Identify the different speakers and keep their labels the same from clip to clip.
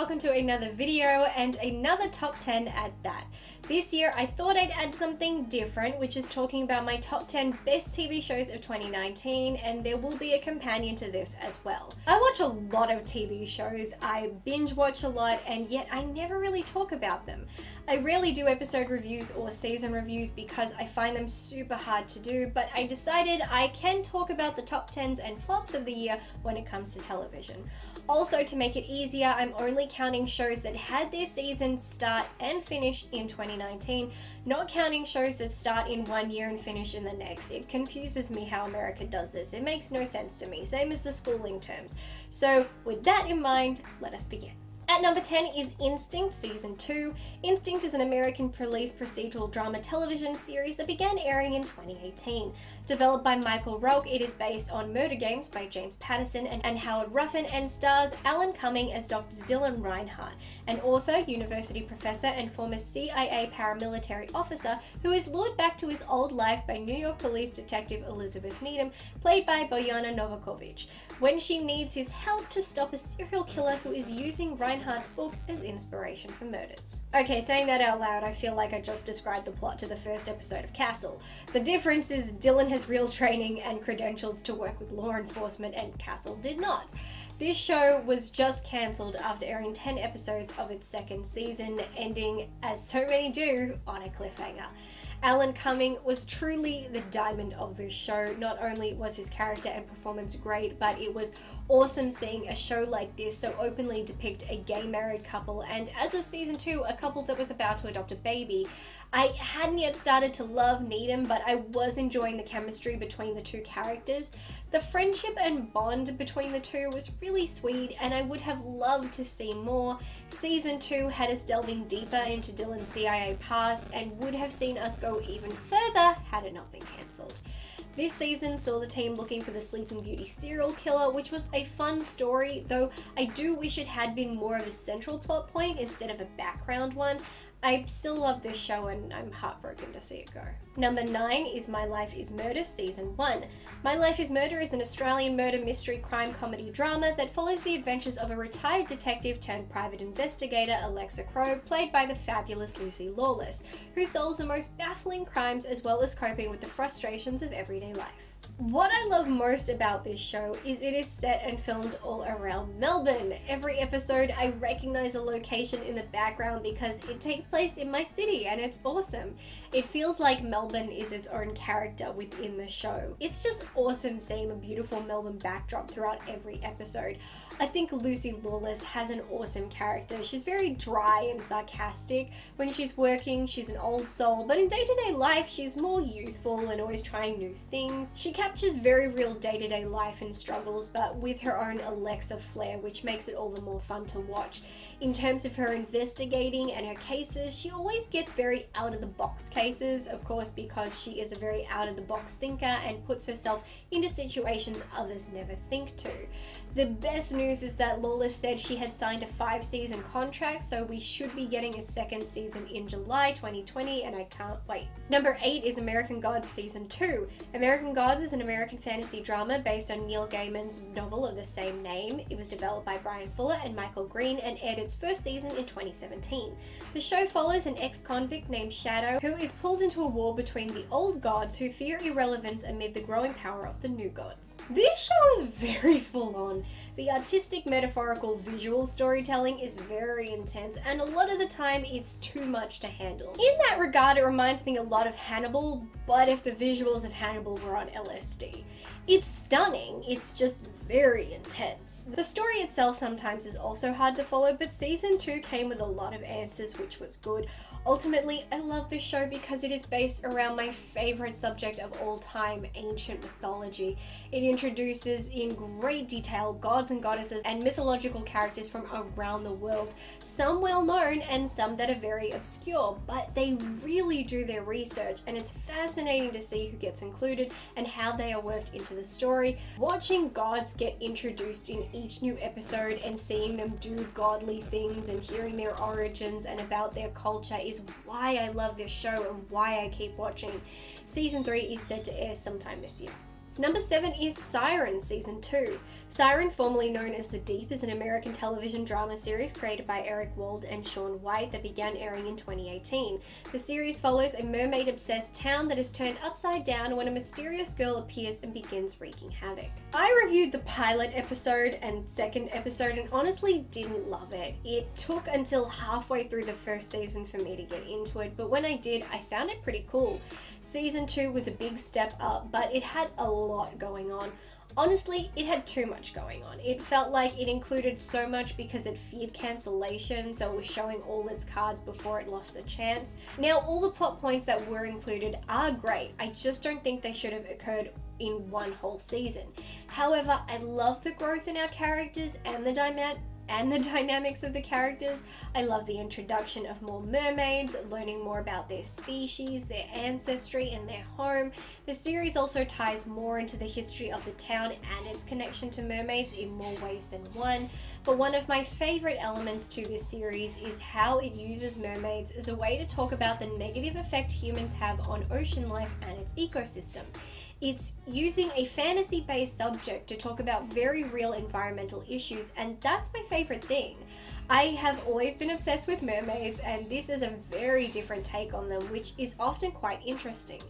Speaker 1: welcome to another video and another top 10 at that. This year I thought I'd add something different, which is talking about my top 10 best TV shows of 2019, and there will be a companion to this as well. I watch a lot of TV shows, I binge watch a lot, and yet I never really talk about them. I rarely do episode reviews or season reviews because I find them super hard to do, but I decided I can talk about the top 10s and flops of the year when it comes to television. Also, to make it easier, I'm only counting shows that had their seasons start and finish in 2019, not counting shows that start in one year and finish in the next. It confuses me how America does this. It makes no sense to me, same as the schooling terms. So with that in mind, let us begin. At number 10 is Instinct Season 2. Instinct is an American police procedural drama television series that began airing in 2018. Developed by Michael Rourke, it is based on Murder Games by James Patterson and Howard Ruffin, and stars Alan Cumming as Dr. Dylan Reinhardt, an author, university professor, and former CIA paramilitary officer who is lured back to his old life by New York police detective Elizabeth Needham, played by Bojana Novakovic, when she needs his help to stop a serial killer who is using Reinhardt's book as inspiration for murders. Okay, saying that out loud, I feel like I just described the plot to the first episode of Castle. The difference is Dylan has real training and credentials to work with law enforcement, and Castle did not. This show was just cancelled after airing 10 episodes of its second season, ending, as so many do, on a cliffhanger. Alan Cumming was truly the diamond of this show. Not only was his character and performance great, but it was awesome seeing a show like this so openly depict a gay married couple, and as of season 2, a couple that was about to adopt a baby. I hadn't yet started to love Needham, but I was enjoying the chemistry between the two characters. The friendship and bond between the two was really sweet, and I would have loved to see more. Season 2 had us delving deeper into Dylan's CIA past and would have seen us go even further had it not been cancelled. This season saw the team looking for the Sleeping Beauty serial killer, which was a fun story, though I do wish it had been more of a central plot point instead of a background one. I still love this show and I'm heartbroken to see it go. Number 9 is My Life is Murder Season 1. My Life is Murder is an Australian murder mystery crime comedy drama that follows the adventures of a retired detective turned private investigator, Alexa Crowe, played by the fabulous Lucy Lawless, who solves the most baffling crimes as well as coping with the frustrations of everyday life. What I love most about this show is it is set and filmed all around Melbourne. Every episode I recognize a location in the background because it takes place in my city, and it's awesome. It feels like Melbourne is its own character within the show. It's just awesome seeing a beautiful Melbourne backdrop throughout every episode. I think Lucy Lawless has an awesome character. She's very dry and sarcastic. When she's working, she's an old soul, but in day-to-day life, she's more youthful and always trying new things. She captures very real day-to-day life and struggles, but with her own Alexa flair, which makes it all the more fun to watch. In terms of her investigating and her cases, she always gets very out-of-the-box cases, of course, because she is a very out-of-the-box thinker and puts herself into situations others never think to. The best news is that Lawless said she had signed a 5-season contract, so we should be getting a second season in July 2020, and I can't wait. Number 8 is American Gods Season 2. American Gods is an American fantasy drama based on Neil Gaiman's novel of the same name. It was developed by Brian Fuller and Michael Green and aired its first season in 2017. The show follows an ex-convict named Shadow who is pulled into a war between the old gods who fear irrelevance amid the growing power of the new gods. This show is very full on. The artistic, metaphorical, visual storytelling is very intense, and a lot of the time it's too much to handle. In that regard, it reminds me a lot of Hannibal, but if the visuals of Hannibal were on LSD. It's stunning, it's just very intense. The story itself sometimes is also hard to follow, but season 2 came with a lot of answers, which was good. Ultimately, I love this show because it is based around my favorite subject of all time, ancient mythology. It introduces in great detail gods and goddesses and mythological characters from around the world, some well known and some that are very obscure, but they really do their research, and it's fascinating to see who gets included and how they are worked into the story. Watching gods get introduced in each new episode and seeing them do godly things and hearing their origins and about their culture is why I love this show and why I keep watching. Season 3 is set to air sometime this year. Number 7 is Siren Season 2. Siren, formerly known as The Deep, is an American television drama series created by Eric Wald and Shaun White that began airing in 2018. The series follows a mermaid-obsessed town that is turned upside down when a mysterious girl appears and begins wreaking havoc. I reviewed the pilot episode and second episode and honestly didn't love it. It took until halfway through the first season for me to get into it, but when I did, I found it pretty cool. Season 2 was a big step up, but it had a lot going on. Honestly, it had too much going on. It felt like it included so much because it feared cancellation, so it was showing all its cards before it lost the chance. Now, all the plot points that were included are great. I just don't think they should have occurred in one whole season. However, I love the growth in our characters and the dynamics of the characters. I love the introduction of more mermaids, learning more about their species, their ancestry, and their home. The series also ties more into the history of the town and its connection to mermaids in more ways than one. But one of my favorite elements to this series is how it uses mermaids as a way to talk about the negative effect humans have on ocean life and its ecosystem. It's using a fantasy-based subject to talk about very real environmental issues, and that's my favorite thing. I have always been obsessed with mermaids, and this is a very different take on them, which is often quite interesting.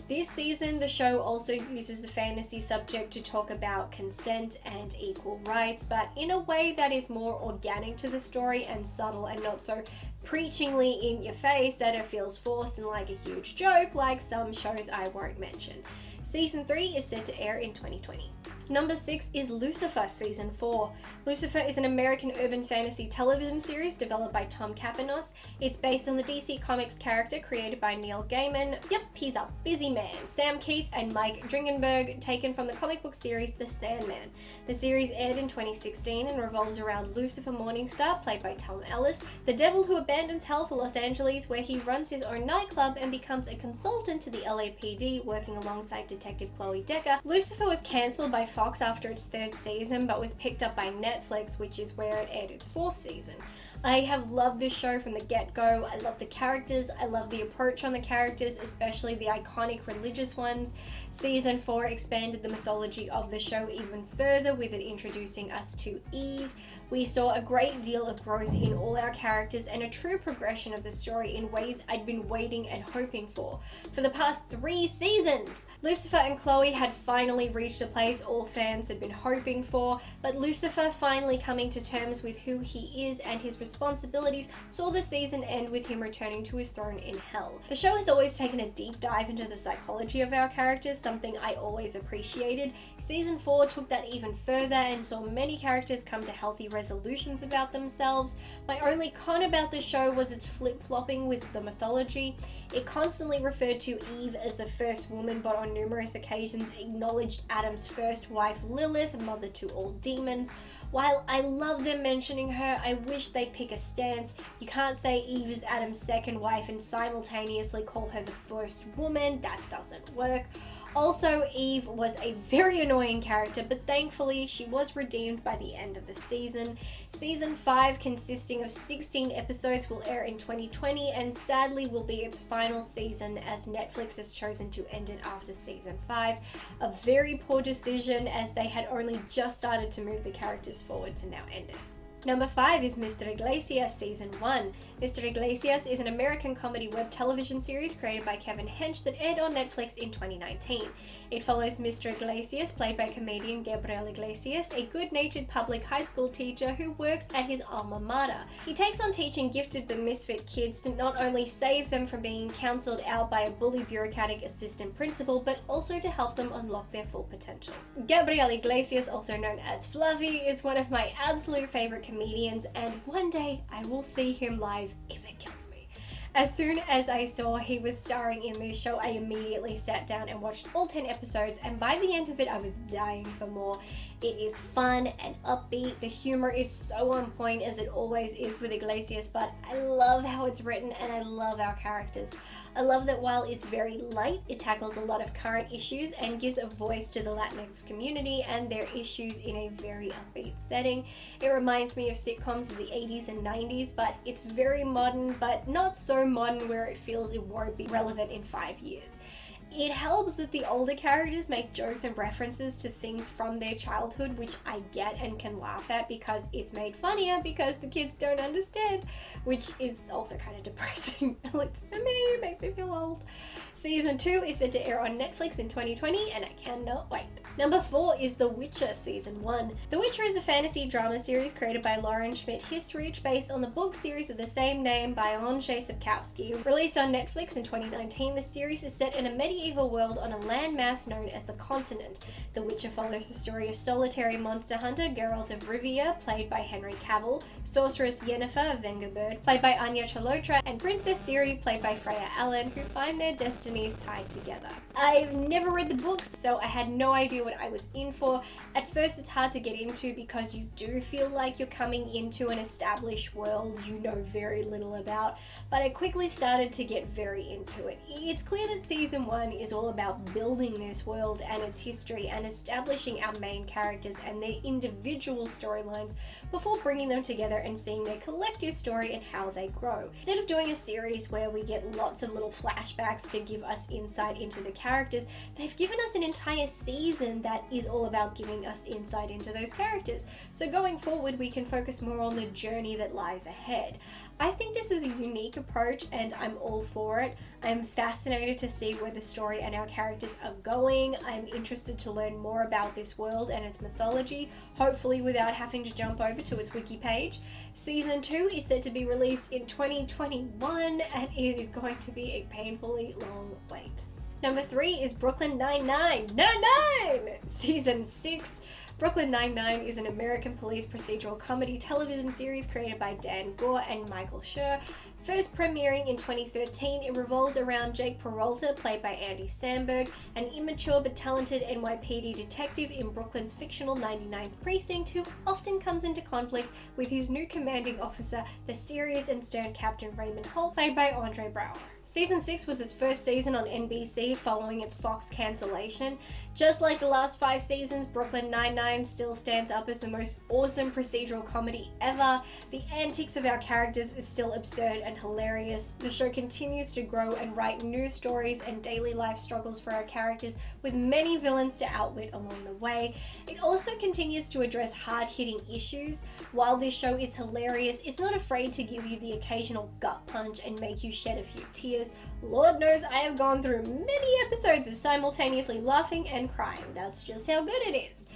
Speaker 1: This season, the show also uses the fantasy subject to talk about consent and equal rights, but in a way that is more organic to the story and subtle and not so preachingly in your face that it feels forced and like a huge joke like some shows I won't mention. Season 3 is set to air in 2020. Number 6 is Lucifer Season 4. Lucifer is an American urban fantasy television series developed by Tom Capanos. It's based on the DC Comics character created by Neil Gaiman. Yep, he's a busy man. Sam Keith and Mike Dringenberg, taken from the comic book series The Sandman. The series aired in 2016 and revolves around Lucifer Morningstar, played by Tom Ellis, the devil who abandons hell for Los Angeles, where he runs his own nightclub and becomes a consultant to the LAPD, working alongside Detective Chloe Decker. Lucifer was cancelled by Fox after its 3rd season, but was picked up by Netflix, which is where it aired its 4th season. I have loved this show from the get-go. I love the characters, I love the approach on the characters, especially the iconic religious ones. Season 4 expanded the mythology of the show even further, with it introducing us to Eve. We saw a great deal of growth in all our characters and a true progression of the story in ways I'd been waiting and hoping for the past 3 seasons. Lucifer and Chloe had finally reached a place all fans had been hoping for, but Lucifer finally coming to terms with who he is and his responsibilities saw the season end with him returning to his throne in hell. The show has always taken a deep dive into the psychology of our characters, something I always appreciated. Season 4 took that even further and saw many characters come to healthy resolutions about themselves. My only con about the show was its flip-flopping with the mythology. It constantly referred to Eve as the first woman, but on numerous occasions acknowledged Adam's first wife Lilith, mother to all demons. While I love them mentioning her, I wish they'd pick a stance. You can't say Eve is Adam's second wife and simultaneously call her the first woman. That doesn't work. Also, Eve was a very annoying character, but thankfully she was redeemed by the end of the season. Season 5, consisting of 16 episodes, will air in 2020 and sadly will be its final season, as Netflix has chosen to end it after Season 5. A very poor decision, as they had only just started to move the characters forward to now end it. Number 5 is Mr. Iglesias Season 1. Mr. Iglesias is an American comedy web television series created by Kevin Hench that aired on Netflix in 2019. It follows Mr. Iglesias, played by comedian Gabriel Iglesias, a good-natured public high school teacher who works at his alma mater. He takes on teaching gifted but misfit kids to not only save them from being counseled out by a bully bureaucratic assistant principal, but also to help them unlock their full potential. Gabriel Iglesias, also known as Fluffy, is one of my absolute favorite comedians, and one day I will see him live if it kills me. As soon as I saw he was starring in this show, I immediately sat down and watched all 10 episodes, and by the end of it I was dying for more. It is fun and upbeat. The humor is so on point, as it always is with Iglesias, but I love how it's written and I love our characters. I love that while it's very light, it tackles a lot of current issues and gives a voice to the Latinx community and their issues in a very upbeat setting. It reminds me of sitcoms of the 80s and 90s, but it's very modern, but not so modern where it feels it won't be relevant in 5 years. It helps that the older characters make jokes and references to things from their childhood, which I get and can laugh at because it's made funnier because the kids don't understand, which is also kind of depressing. At least for me, it makes me feel old. Season 2 is set to air on Netflix in 2020 and I cannot wait. Number 4 is The Witcher Season 1. The Witcher is a fantasy drama series created by Lauren Schmidt-Hissrich based on the book series of the same name by Andrzej Sapkowski. Released on Netflix in 2019, the series is set in a medieval world on a landmass known as the Continent. The Witcher follows the story of solitary monster hunter Geralt of Rivia, played by Henry Cavill, sorceress Yennefer of Vengerberg, played by Anya Chalotra, and Princess Ciri, played by Freya Allan, who find their destinies tied together. I've never read the books, so I had no idea what I was in for. At first it's hard to get into because you do feel like you're coming into an established world you know very little about, but I quickly started to get very into it. It's clear that season 1 is all about building this world and its history and establishing our main characters and their individual storylines before bringing them together and seeing their collective story and how they grow. Instead of doing a series where we get lots of little flashbacks to give us insight into the characters, they've given us an entire season that is all about giving us insight into those characters. So going forward, we can focus more on the journey that lies ahead. I think this is a unique approach and I'm all for it. I'm fascinated to see where the story and our characters are going. I'm interested to learn more about this world and its mythology, hopefully without having to jump over to its wiki page. Season 2 is set to be released in 2021 and it is going to be a painfully long wait. Number 3 is Brooklyn Nine-Nine. NineNine! Season 6. Brooklyn Nine-Nine is an American police procedural comedy television series created by Dan Gore and Michael Schur. First premiering in 2013, it revolves around Jake Peralta, played by Andy Samberg, an immature but talented NYPD detective in Brooklyn's fictional 99th precinct who often comes into conflict with his new commanding officer, the serious and stern Captain Raymond Holt, played by Andre Braugher. Season 6 was its first season on NBC following its Fox cancellation. Just like the last 5 seasons, Brooklyn Nine-Nine still stands up as the most awesome procedural comedy ever. The antics of our characters is still absurd and hilarious. The show continues to grow and write new stories and daily life struggles for our characters, with many villains to outwit along the way. It also continues to address hard-hitting issues. While this show is hilarious, it's not afraid to give you the occasional gut punch and make you shed a few tears. Lord knows I have gone through many episodes of simultaneously laughing and crying. That's just how good it is.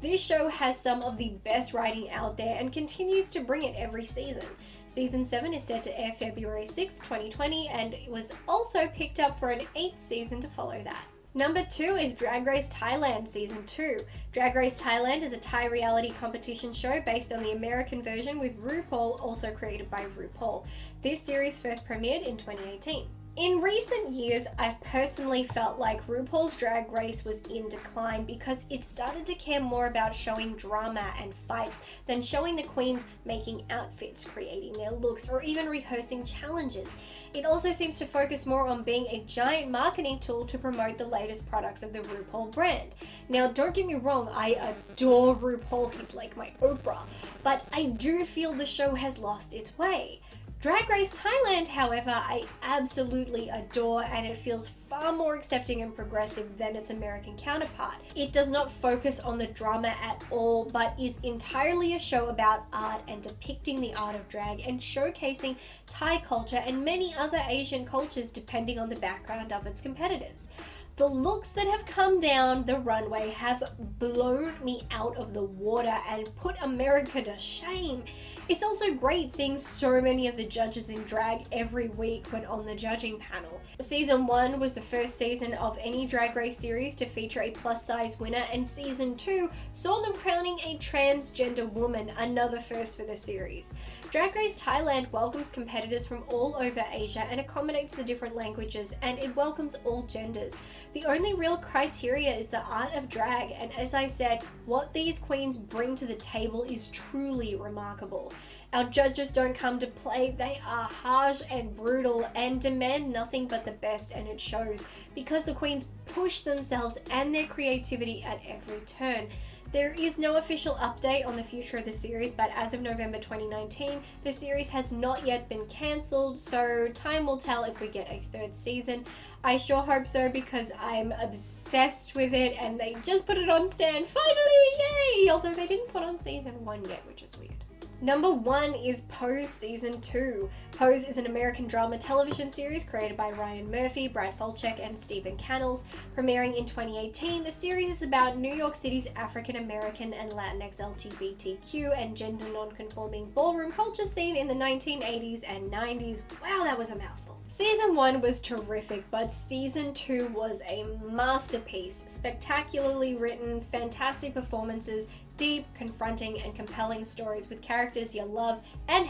Speaker 1: This show has some of the best writing out there and continues to bring it every season. Season 7 is set to air February 6, 2020, and it was also picked up for an 8th season to follow that. Number 2 is Drag Race Thailand Season 2. Drag Race Thailand is a Thai reality competition show based on the American version with RuPaul, also created by RuPaul. This series first premiered in 2018. In recent years, I've personally felt like RuPaul's Drag Race was in decline because it started to care more about showing drama and fights than showing the queens making outfits, creating their looks, or even rehearsing challenges. It also seems to focus more on being a giant marketing tool to promote the latest products of the RuPaul brand. Now, don't get me wrong, I adore RuPaul, he's like my Oprah, but I do feel the show has lost its way. Drag Race Thailand, however, I absolutely adore, and it feels far more accepting and progressive than its American counterpart. It does not focus on the drama at all, but is entirely a show about art and depicting the art of drag and showcasing Thai culture and many other Asian cultures depending on the background of its competitors. The looks that have come down the runway have blown me out of the water and put America to shame. It's also great seeing so many of the judges in drag every week when on the judging panel. Season 1 was the first season of any Drag Race series to feature a plus-size winner, and Season 2 saw them crowning a transgender woman, another first for the series. Drag Race Thailand welcomes competitors from all over Asia and accommodates the different languages, and it welcomes all genders. The only real criteria is the art of drag, and as I said, what these queens bring to the table is truly remarkable. Our judges don't come to play, they are harsh and brutal and demand nothing but the best, and it shows because the queens push themselves and their creativity at every turn. There is no official update on the future of the series, but as of November 2019, the series has not yet been cancelled, so time will tell if we get a third season. I sure hope so because I'm obsessed with it and they just put it on Stan, finally, yay! Although they didn't put on season 1 yet, which is weird. Number 1 is Pose Season 2. Pose is an American drama television series created by Ryan Murphy, Brad Falchuk, and Stephen Cannells. Premiering in 2018, the series is about New York City's African American and Latinx LGBTQ and gender non-conforming ballroom culture scene in the 1980s and 90s. Wow, that was a mouthful. Season 1 was terrific, but Season 2 was a masterpiece. Spectacularly written, fantastic performances, deep, confronting, and compelling stories with characters you love and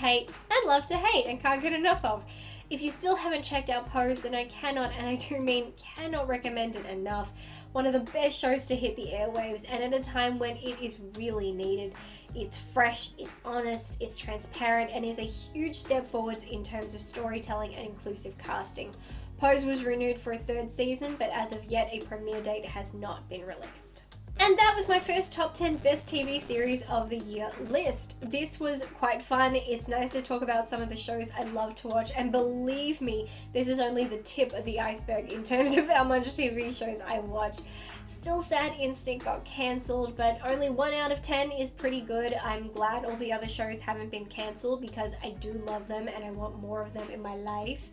Speaker 1: love to hate and can't get enough of. If you still haven't checked out Pose, then I cannot, and I do mean cannot recommend it enough. One of the best shows to hit the airwaves, and at a time when it is really needed. It's fresh, it's honest, it's transparent, and is a huge step forwards in terms of storytelling and inclusive casting. Pose was renewed for a third season, but as of yet, a premiere date has not been released. And that was my first top 10 best TV series of the year list. This was quite fun. It's nice to talk about some of the shows I love to watch, and believe me, this is only the tip of the iceberg in terms of how much TV shows I watch. Still sad Instinct got cancelled, but only 1 out of 10 is pretty good. I'm glad all the other shows haven't been cancelled because I do love them and I want more of them in my life.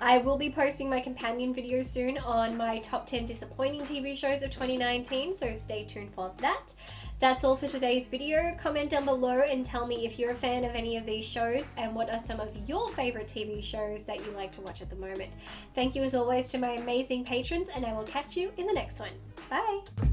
Speaker 1: I will be posting my companion video soon on my top 10 disappointing TV shows of 2019, so stay tuned for that. That's all for today's video. Comment down below and tell me if you're a fan of any of these shows and what are some of your favorite TV shows that you like to watch at the moment. Thank you as always to my amazing patrons, and I will catch you in the next one. Bye!